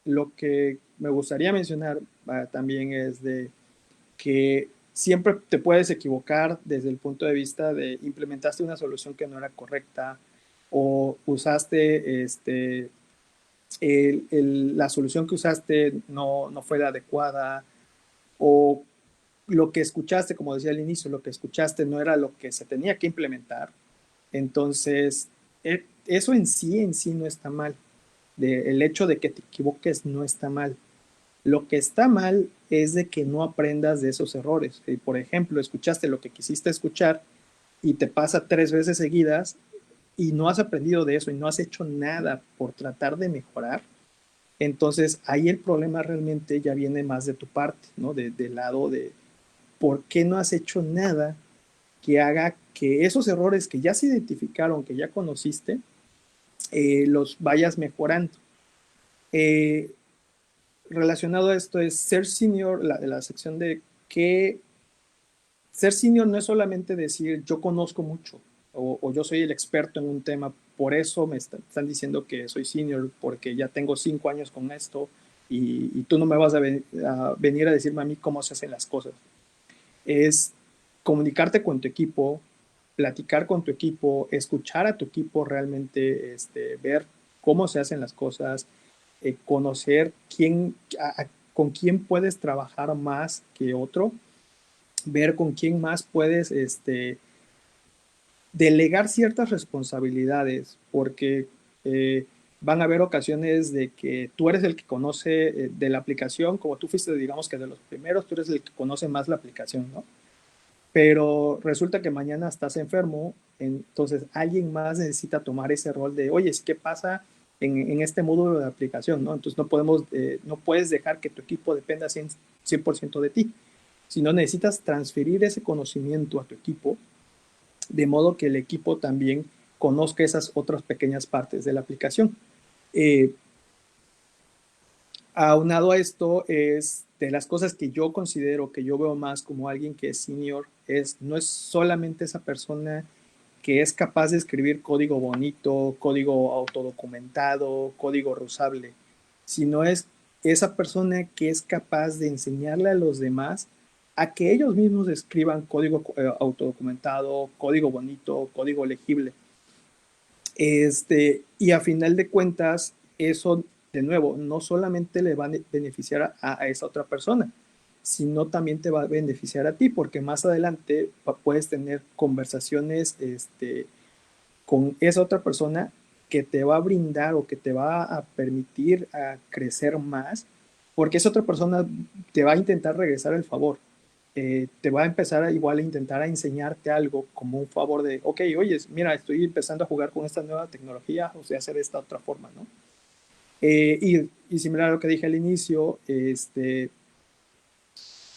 lo que me gustaría mencionar también es de que siempre te puedes equivocar desde el punto de vista de implementaste una solución que no era correcta o usaste la solución que usaste no fue la adecuada o lo que escuchaste, como decía al inicio, lo que escuchaste no era lo que se tenía que implementar. Entonces, eso en sí no está mal. El hecho de que te equivoques no está mal. Lo que está mal es de que no aprendas de esos errores. Por ejemplo, escuchaste lo que quisiste escuchar y te pasa 3 veces seguidas y no has aprendido de eso y no has hecho nada por tratar de mejorar. Entonces, ahí el problema realmente ya viene más de tu parte, ¿no? Del lado de por qué no has hecho nada que haga que esos errores que ya se identificaron, que ya conociste, los vayas mejorando. Eh, Relacionado a esto es ser senior, la sección de que ser senior no es solamente decir yo conozco mucho o yo soy el experto en un tema, por eso me están diciendo que soy senior porque ya tengo 5 años con esto y tú no me vas a venir a decirme a mí cómo se hacen las cosas. Es comunicarte con tu equipo, platicar con tu equipo, escuchar a tu equipo realmente, ver cómo se hacen las cosas, conocer con quién puedes trabajar más que otro, ver con quién más puedes delegar ciertas responsabilidades, porque eh, van a haber ocasiones de que tú eres el que conoce de la aplicación, como tú fuiste, digamos que de los primeros, tú eres el que conoce más la aplicación, ¿no? Pero resulta que mañana estás enfermo, entonces alguien más necesita tomar ese rol de, oye, ¿qué pasa en este módulo de aplicación? ¿No? Entonces no puedes dejar que tu equipo dependa 100% de ti, sino necesitas transferir ese conocimiento a tu equipo, de modo que el equipo también conozca esas otras pequeñas partes de la aplicación. Eh, Aunado a esto, es de las cosas que yo considero, que yo veo más como alguien que es senior, no es solamente esa persona que es capaz de escribir código bonito, código autodocumentado, código reusable, sino es esa persona que es capaz de enseñarle a los demás a que ellos mismos escriban código autodocumentado, código bonito, código legible. Y a final de cuentas, eso, de nuevo, no solamente le va a beneficiar a esa otra persona, sino también te va a beneficiar a ti, porque más adelante puedes tener conversaciones con esa otra persona que te va a brindar o que te va a permitir a crecer más, porque esa otra persona te va a intentar regresar el favor. Te va a empezar igual a intentar a enseñarte algo como un favor de, ok, oye, mira, estoy empezando a jugar con esta nueva tecnología, o sea, hacer de esta otra forma, ¿no? Y similar a lo que dije al inicio,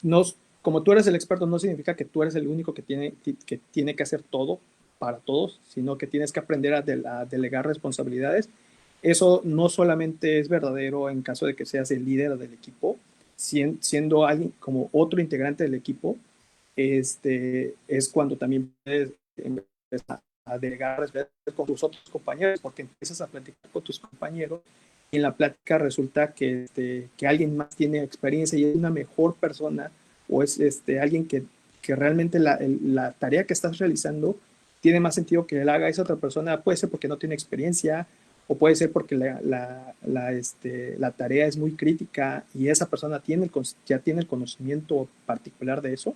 no, como tú eres el experto, no significa que tú eres el único que tiene que hacer todo para todos, sino que tienes que aprender a delegar responsabilidades. Eso no solamente es verdadero en caso de que seas el líder del equipo, siendo alguien como otro integrante del equipo, es cuando también puedes empezar a delegar responsabilidades con tus otros compañeros, porque empiezas a platicar con tus compañeros y en la plática resulta que alguien más tiene experiencia y es una mejor persona o es alguien que realmente la tarea que estás realizando tiene más sentido que la haga esa otra persona. Puede ser porque no tiene experiencia o puede ser porque la tarea es muy crítica y esa persona ya tiene el conocimiento particular de eso.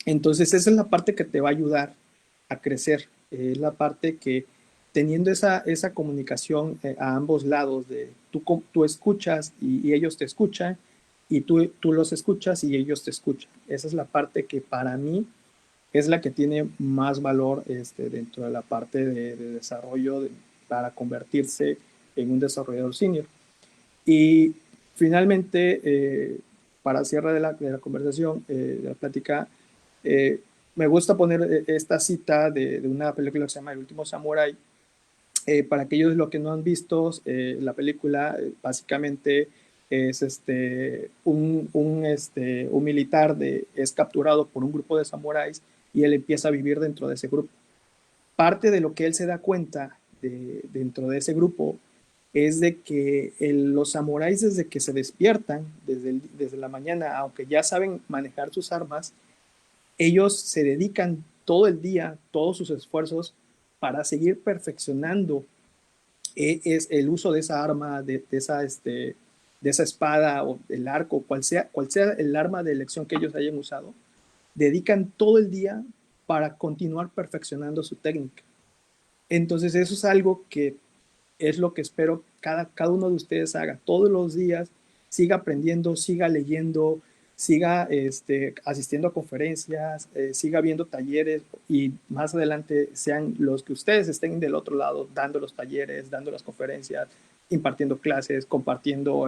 Entonces, esa es la parte que te va a ayudar a crecer. Es la parte que teniendo esa comunicación a ambos lados, de tú escuchas y ellos te escuchan, y tú los escuchas y ellos te escuchan. Esa es la parte que para mí es la que tiene más valor dentro de la parte de desarrollo para convertirse en un desarrollador senior. Y finalmente, para cierre de la conversación, de la plática, eh, me gusta poner esta cita de una película que se llama El último Samurai. Para aquellos lo que no han visto, la película básicamente es un militar es capturado por un grupo de samuráis y él empieza a vivir dentro de ese grupo. Parte de lo que él se da cuenta dentro de ese grupo es de que los samuráis desde que se despiertan, desde la mañana, aunque ya saben manejar sus armas, ellos se dedican todo el día, todos sus esfuerzos para seguir perfeccionando es el uso de esa arma, de esa espada o el arco, cual sea el arma de elección que ellos hayan usado, dedican todo el día para continuar perfeccionando su técnica. Entonces eso es algo que es lo que espero cada uno de ustedes haga todos los días, siga aprendiendo, siga leyendo, siga asistiendo a conferencias, siga viendo talleres y más adelante sean los que ustedes estén del otro lado dando los talleres, dando las conferencias, impartiendo clases, compartiendo,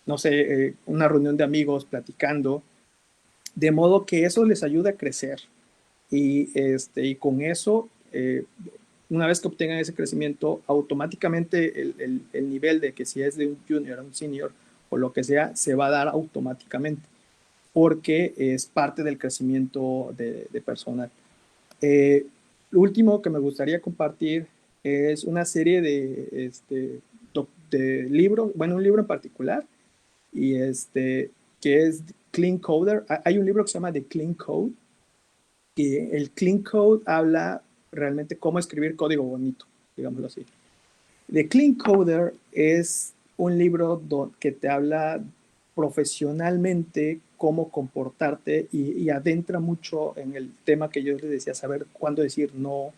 no sé, una reunión de amigos, platicando, de modo que eso les ayude a crecer y con eso una vez que obtengan ese crecimiento, automáticamente el nivel de que si es de un junior a un senior o lo que sea, se va a dar automáticamente, porque es parte del crecimiento de personal. Lo último que me gustaría compartir es una serie de libros, bueno, un libro en particular, y que es Clean Coder. Hay un libro que se llama The Clean Code, y el Clean Code habla realmente cómo escribir código bonito, digámoslo así. The Clean Coder es un libro que te habla profesionalmente cómo comportarte y adentra mucho en el tema que yo les decía, saber cuándo decir no,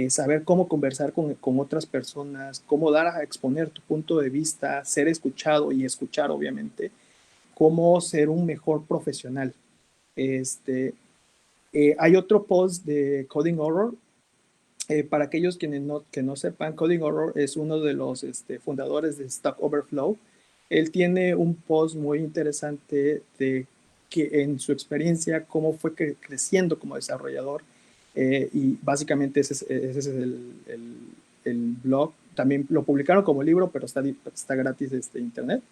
saber cómo conversar con otras personas, cómo dar a exponer tu punto de vista, ser escuchado y escuchar, obviamente, cómo ser un mejor profesional. Este, hay otro post de Coding Horror. Para aquellos que no sepan, Coding Horror es uno de los fundadores de Stack Overflow. Él tiene un post muy interesante de que en su experiencia, cómo fue creciendo como desarrollador. Y básicamente ese es el blog. También lo publicaron como libro, pero está gratis de internet.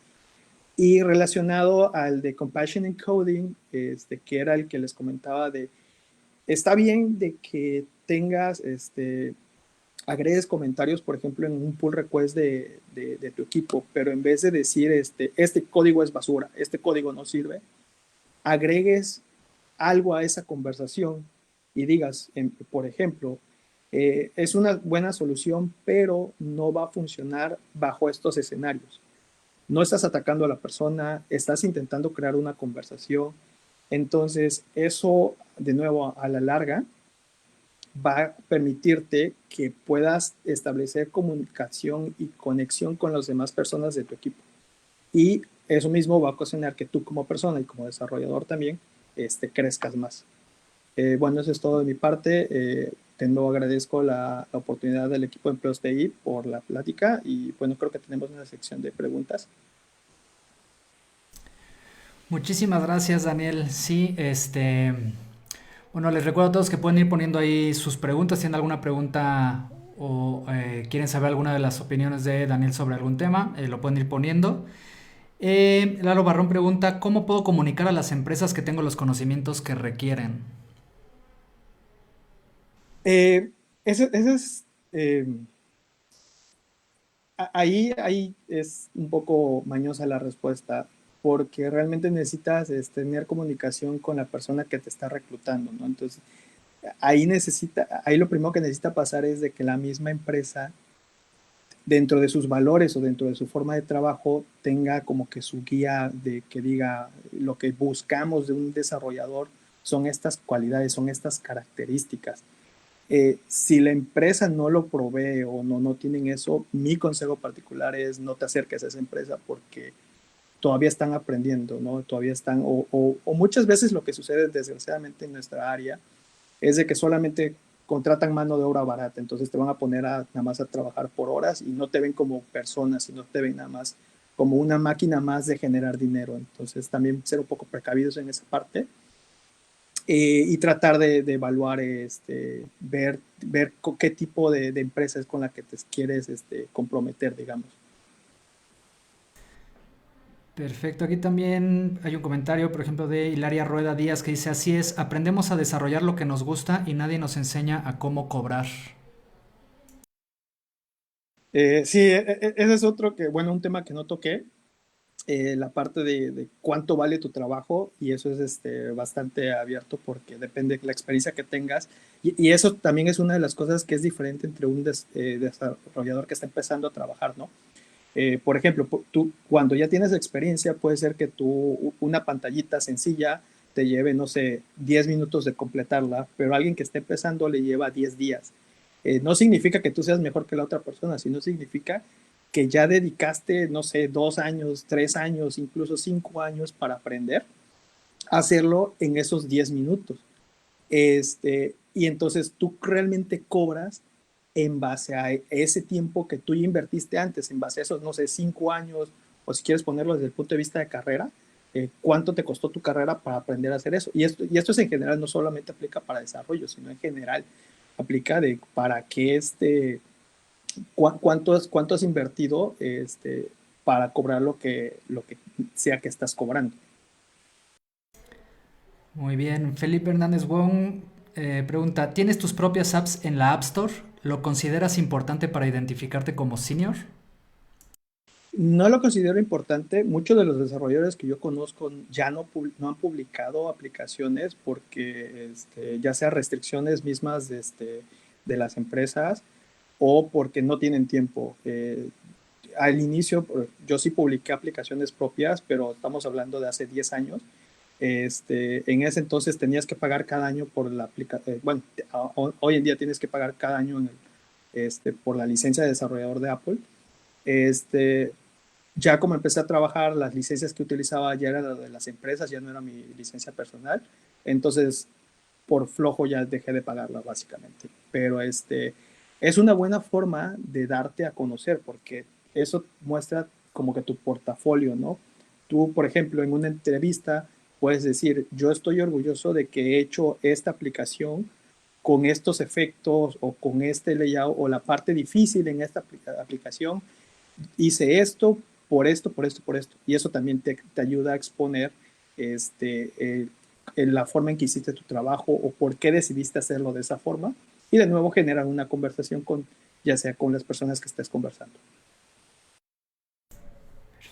Y relacionado al de Compassion in Coding, que era el que les comentaba de, está bien de que tengas, agregues comentarios, por ejemplo, en un pull request de tu equipo, pero en vez de decir, este código es basura, este código no sirve, agregues algo a esa conversación y digas, por ejemplo, es una buena solución, pero no va a funcionar bajo estos escenarios. No estás atacando a la persona, estás intentando crear una conversación. Entonces, eso, de nuevo, a la larga, va a permitirte que puedas establecer comunicación y conexión con las demás personas de tu equipo. Y eso mismo va a ocasionar que tú como persona y como desarrollador también crezcas más. Bueno, eso es todo de mi parte. Agradezco la oportunidad del equipo de Empleos TI por la plática y bueno, creo que tenemos una sección de preguntas. Muchísimas gracias, Daniel. Sí, bueno, les recuerdo a todos que pueden ir poniendo ahí sus preguntas. Si tienen alguna pregunta o quieren saber alguna de las opiniones de Daniel sobre algún tema, lo pueden ir poniendo. Lalo Barrón pregunta, ¿cómo puedo comunicar a las empresas que tengo los conocimientos que requieren? Eh, ese es, ahí es un poco mañosa la respuesta, porque realmente necesitas tener comunicación con la persona que te está reclutando, ¿no? Entonces, ahí lo primero que necesita pasar es de que la misma empresa, dentro de sus valores o dentro de su forma de trabajo, tenga como que su guía de que diga lo que buscamos de un desarrollador son estas cualidades, son estas características. Si la empresa no lo provee o no tienen eso, mi consejo particular es no te acerques a esa empresa porque todavía están aprendiendo, ¿no? Todavía están, o muchas veces lo que sucede desgraciadamente en nuestra área es de que solamente contratan mano de obra barata, entonces te van a poner nada más a trabajar por horas y no te ven como persona, sino te ven nada más como una máquina más de generar dinero. Entonces también ser un poco precavidos en esa parte y tratar de evaluar, ver qué tipo de empresa es con la que te quieres comprometer, digamos. Perfecto, aquí también hay un comentario, por ejemplo, de Hilaria Rueda Díaz que dice, así es, aprendemos a desarrollar lo que nos gusta y nadie nos enseña a cómo cobrar. Sí, ese es otro que, bueno, un tema que no toqué, la parte de cuánto vale tu trabajo y eso es bastante abierto porque depende de la experiencia que tengas y eso también es una de las cosas que es diferente entre un desarrollador que está empezando a trabajar, ¿no? Por ejemplo, tú cuando ya tienes experiencia puede ser que tú una pantallita sencilla te lleve, no sé, 10 minutos de completarla, pero alguien que esté empezando le lleva 10 días. No significa que tú seas mejor que la otra persona, sino significa que ya dedicaste, no sé, 2 años, 3 años, incluso 5 años para aprender a hacerlo en esos 10 minutos. Y entonces tú realmente cobras en base a ese tiempo que tú invertiste antes, en base a esos, no sé, 5 años, o si quieres ponerlo desde el punto de vista de carrera, cuánto te costó tu carrera para aprender a hacer eso. Y esto es en general, no solamente aplica para desarrollo, sino en general aplica de para qué cuánto has invertido para cobrar lo que sea que estás cobrando. Muy bien, Felipe Hernández Wong pregunta, ¿tienes tus propias apps en la App Store? ¿Lo consideras importante para identificarte como senior? No lo considero importante. Muchos de los desarrolladores que yo conozco ya no han publicado aplicaciones porque ya sea restricciones mismas de las empresas o porque no tienen tiempo. Al inicio yo sí publiqué aplicaciones propias, pero estamos hablando de hace 10 años En ese entonces tenías que pagar cada año por la aplicación, bueno, hoy en día tienes que pagar cada año por la licencia de desarrollador de Apple. Este, ya como empecé a trabajar, las licencias que utilizaba ya eran de las empresas, ya no era mi licencia personal. Entonces, por flojo ya dejé de pagarla básicamente. Pero es una buena forma de darte a conocer porque eso muestra como que tu portafolio, ¿no? Tú, por ejemplo, en una entrevista puedes decir, yo estoy orgulloso de que he hecho esta aplicación con estos efectos o con este layout o la parte difícil en esta aplicación. Hice esto por esto, por esto, por esto. Y eso también te ayuda a exponer en la forma en que hiciste tu trabajo o por qué decidiste hacerlo de esa forma. Y de nuevo generar una conversación con, ya sea con las personas que estés conversando.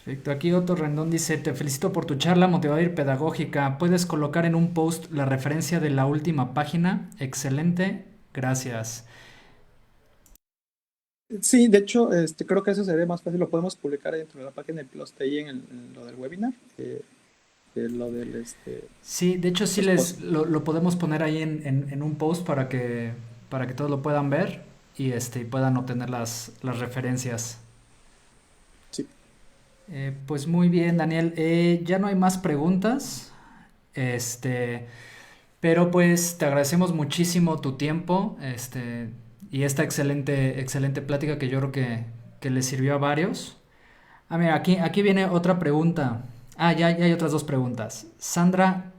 Perfecto. Aquí Otto Rendón dice, te felicito por tu charla motivadora y pedagógica. ¿Puedes colocar en un post la referencia de la última página? Excelente. Gracias. Sí, de hecho, creo que eso sería más fácil. Lo podemos publicar dentro de la página del Plus TI en lo del webinar, lo del Sí, de hecho sí los posts. lo podemos poner ahí en un post para que todos lo puedan ver y puedan obtener las referencias. Sí. Pues muy bien, Daniel. Ya no hay más preguntas. Este, pero pues te agradecemos muchísimo tu tiempo, y esta excelente plática que yo creo que le sirvió a varios. Ah, mira, aquí viene otra pregunta. Ah, ya hay otras dos preguntas. Sandra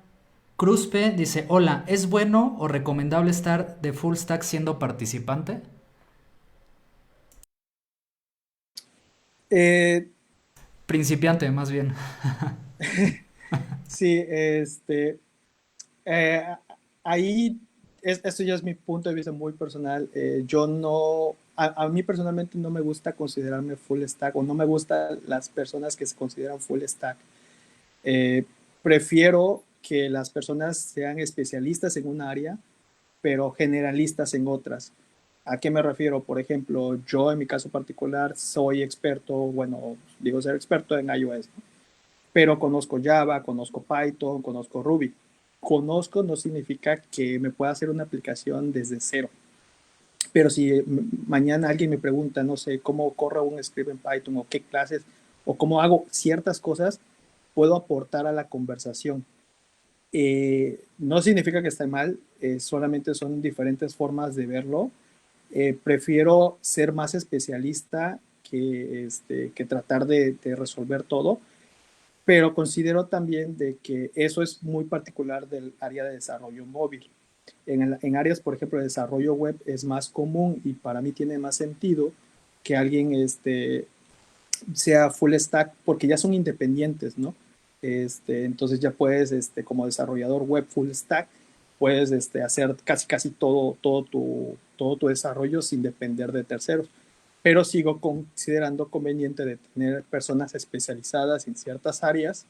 Cruzpe dice, hola, ¿es bueno o recomendable estar de full stack siendo participante? Eh, Principiante, más bien. sí, Eh, ahí, esto ya es mi punto de vista muy personal. Yo no, a mí personalmente no me gusta considerarme full stack o no me gustan las personas que se consideran full stack. Eh, Prefiero que las personas sean especialistas en un área, pero generalistas en otras. ¿A qué me refiero? Por ejemplo, yo en mi caso particular soy experto, bueno, digo ser experto en iOS, ¿no? Pero conozco Java, conozco Python, conozco Ruby. Conozco no significa que me pueda hacer una aplicación desde cero. Pero si mañana alguien me pregunta, no sé, cómo corro un script en Python o qué clases o cómo hago ciertas cosas, puedo aportar a la conversación. No significa que esté mal, solamente son diferentes formas de verlo. Prefiero ser más especialista que tratar de resolver todo, pero considero también de que eso es muy particular del área de desarrollo móvil. En áreas, por ejemplo, de desarrollo web es más común y para mí tiene más sentido que alguien sea full stack porque ya son independientes, ¿no? Entonces ya puedes, como desarrollador web full stack, puedes hacer casi todo tu desarrollo sin depender de terceros. Pero sigo considerando conveniente de tener personas especializadas en ciertas áreas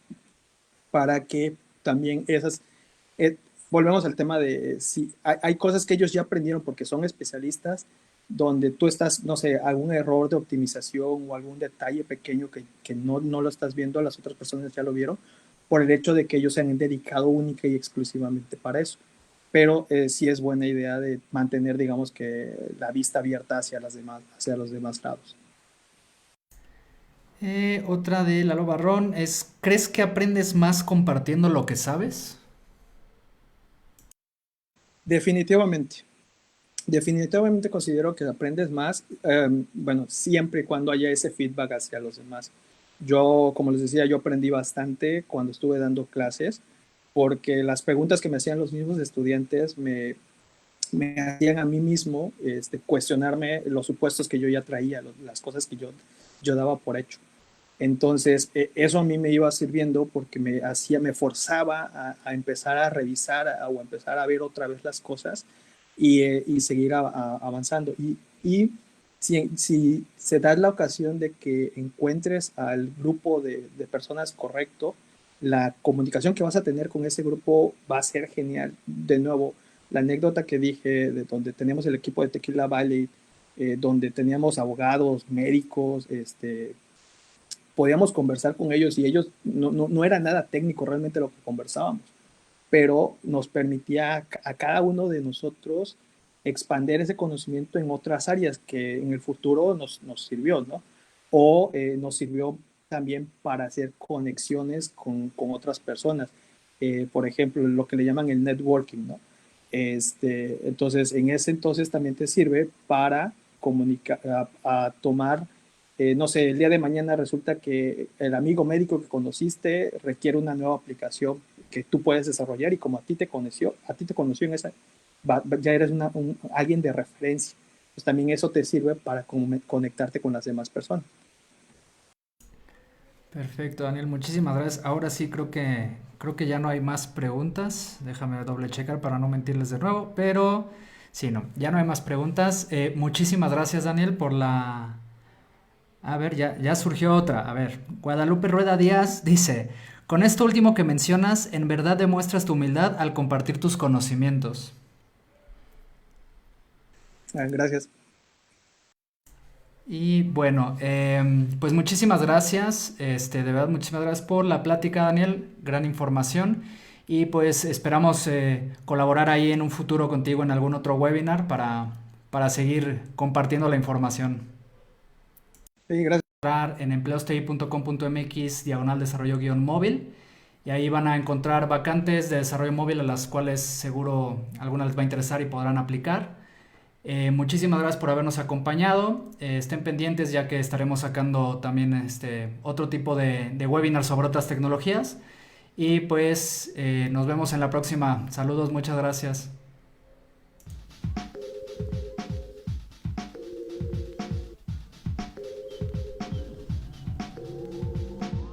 para que también eh, volvemos al tema de si hay cosas que ellos ya aprendieron porque son especialistas, donde tú estás, no sé, algún error de optimización o algún detalle pequeño que no lo estás viendo, las otras personas ya lo vieron, por el hecho de que ellos se han dedicado única y exclusivamente para eso. Pero sí es buena idea de mantener, digamos que, la vista abierta hacia los demás lados. Otra de Lalo Barrón es, ¿crees que aprendes más compartiendo lo que sabes? Definitivamente. Definitivamente considero que aprendes más, bueno, siempre y cuando haya ese feedback hacia los demás. Yo, como les decía, yo aprendí bastante cuando estuve dando clases, porque las preguntas que me hacían los mismos estudiantes me hacían a mí mismo cuestionarme los supuestos que yo ya traía, las cosas que yo daba por hecho. Entonces, eso a mí me iba sirviendo porque me forzaba a empezar a revisar o a empezar a ver otra vez las cosas y seguir avanzando. Y si se da la ocasión de que encuentres al grupo de personas correcto, la comunicación que vas a tener con ese grupo va a ser genial. De nuevo, la anécdota que dije de donde teníamos el equipo de Tequila Valley, donde teníamos abogados, médicos, podíamos conversar con ellos y ellos no era nada técnico realmente lo que conversábamos, pero nos permitía a cada uno de nosotros expandir ese conocimiento en otras áreas que en el futuro nos sirvió, ¿no? O nos sirvió también para hacer conexiones con otras personas. Por ejemplo, lo que le llaman el networking, ¿no? Entonces, en ese entonces también te sirve para comunicar, a tomar, no sé, el día de mañana resulta que el amigo médico que conociste requiere una nueva aplicación que tú puedes desarrollar y como a ti te conoció en esa, ya eres alguien de referencia. Pues también eso te sirve para conectarte con las demás personas. Perfecto, Daniel, muchísimas gracias. Ahora sí creo que ya no hay más preguntas. Déjame doble checar para no mentirles de nuevo, pero sí, no, ya no hay más preguntas. Muchísimas gracias, Daniel, por la... A ver, ya surgió otra. A ver, Guadalupe Rueda Díaz dice, con esto último que mencionas, en verdad demuestras tu humildad al compartir tus conocimientos. Gracias. Y bueno, pues muchísimas gracias, de verdad muchísimas gracias por la plática, Daniel, gran información y pues esperamos colaborar ahí en un futuro contigo en algún otro webinar para seguir compartiendo la información. Sí, gracias. Entrar en empleostei.com.mx diagonal desarrollo guión móvil y ahí van a encontrar vacantes de desarrollo móvil a las cuales seguro algunas les va a interesar y podrán aplicar. Muchísimas gracias por habernos acompañado. Estén pendientes ya que estaremos sacando también otro tipo de webinar sobre otras tecnologías. Y pues nos vemos en la próxima. Saludos, muchas gracias.